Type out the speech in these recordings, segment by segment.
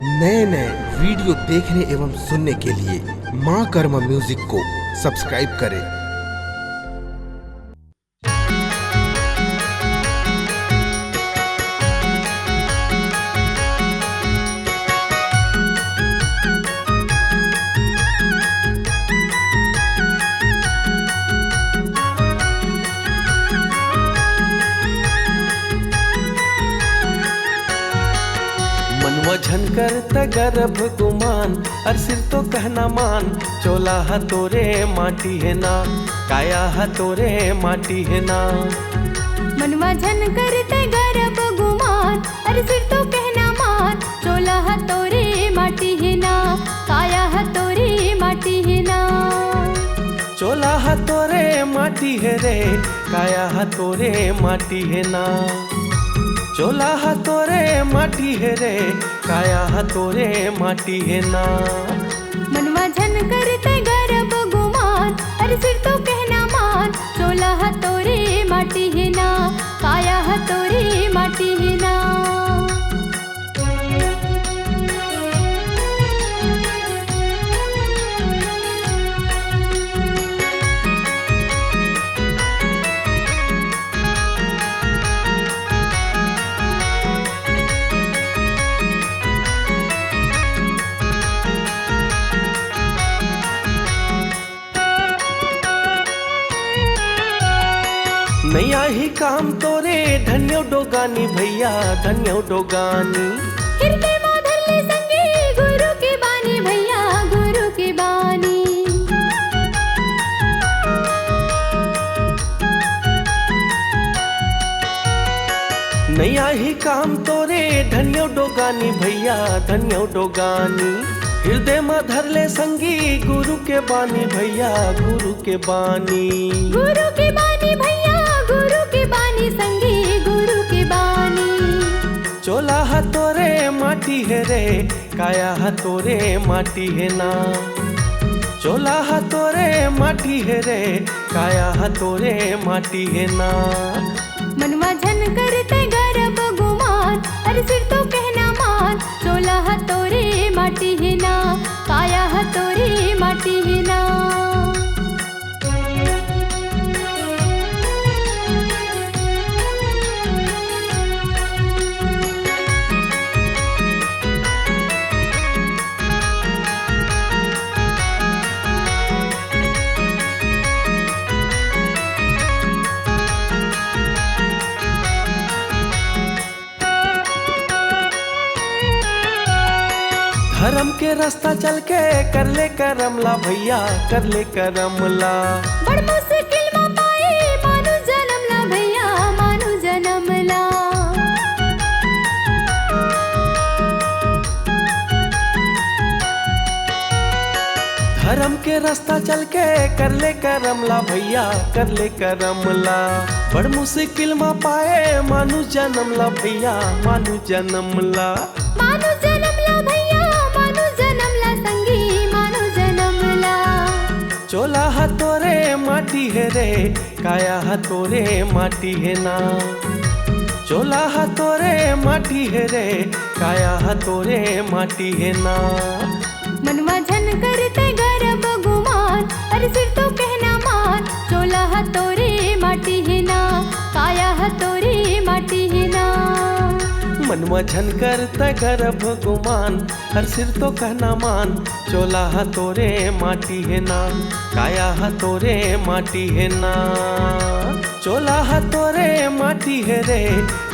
नए नए वीडियो देखने एवं सुनने के लिए माँ कर्मा म्यूजिक को सब्सक्राइब करें। मनवा झनकर गर्भ गुमान और सिर तो कहना मान, चोला तोरे माटी है ना, काया तोरे माटी है ना। मनवा झनकर गर्भ गुमान और सिर तो कहना मान, चोला तोरे माटी है ना, काया तोरे माटी है ना। चोला तोरे माटी है रे, काया तोरे माटी है ना। चोला तोरे माटी है रे, काया तोरे माटी है ना। मनवा झनकर गर्भ गुमान और सिर तो कहना मान, चोला तोरे माटी है ना, काया तोरे माटी है ना। नैया ही काम तोरे धन्यो डोगानी भैया, धन्यो डोगानी। हृदय माधर ले संगे गुरु की बानी भैया, गुरु की बानी। नैया ही काम तोरे धन्यो डोगानी भैया, धन्यो डोगानी। हृदय में धर ले संगी गुरु के बानी भैया, गुरु के बानी। गुरु की बानी भैया, गुरु की बानी संगी गुरु की बानी। चोला तोरे माटी है रे, काया तोरे माटी है ना। चोला तोरे माटी है रे, काया तोरे माटी है ना। मनवा झनकर गर्भ गुमान और सिर तो कहना मान, चोला तोरे माटी है ना, काया तोरे माटी है ना। धर्म के रास्ता चल के कर ले करमला भैया, कर ले करमला। बड़ मुश्किल में पाए मानु जन्म ला भैया, मानु जन्म ला। धर्म के रास्ता चल के कर ले करमला भैया, कर ले करमला। बड़ मुश्किल में पाए मानु जन्मला भैया, मानु जन्मला। मानु जन्म ला भैया, मानु जन्म ला संगी, मानु जन्म ला। चोला तोरे माटी है रे, काया तोरे माटी है ना। चोला तोरे माटी है रे, काया तोरे माटी है ना। मनवा झनकर गर्भ गुमान और सिर तो कहना मान, चोला तोरे माटी है ना, काया तोरे माटी है ना। मनवा झनकर गर्भ गुमान हर सिर तो कहना मान, चोला तोरे माटी है ना, काया तोरे माटी है ना। चोला तोरे माटी है रे,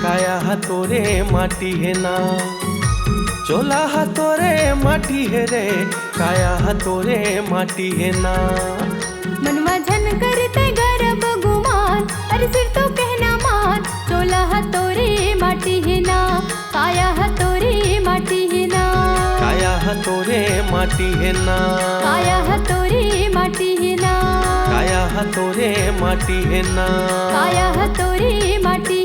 काया तोरे माटी है ना। चोला तोरे माटी है रे, काया तोरे माटी है ना। मनवा झनकर गर्भ गुमान और सिर तो कहना मान, चोला तोरे माटी है ना, काया तोरे माटी है ना। काया तोरे माटी है ना, काया तोरे माटी है ना, काया तोरे माटी है ना। काया तोरे माटी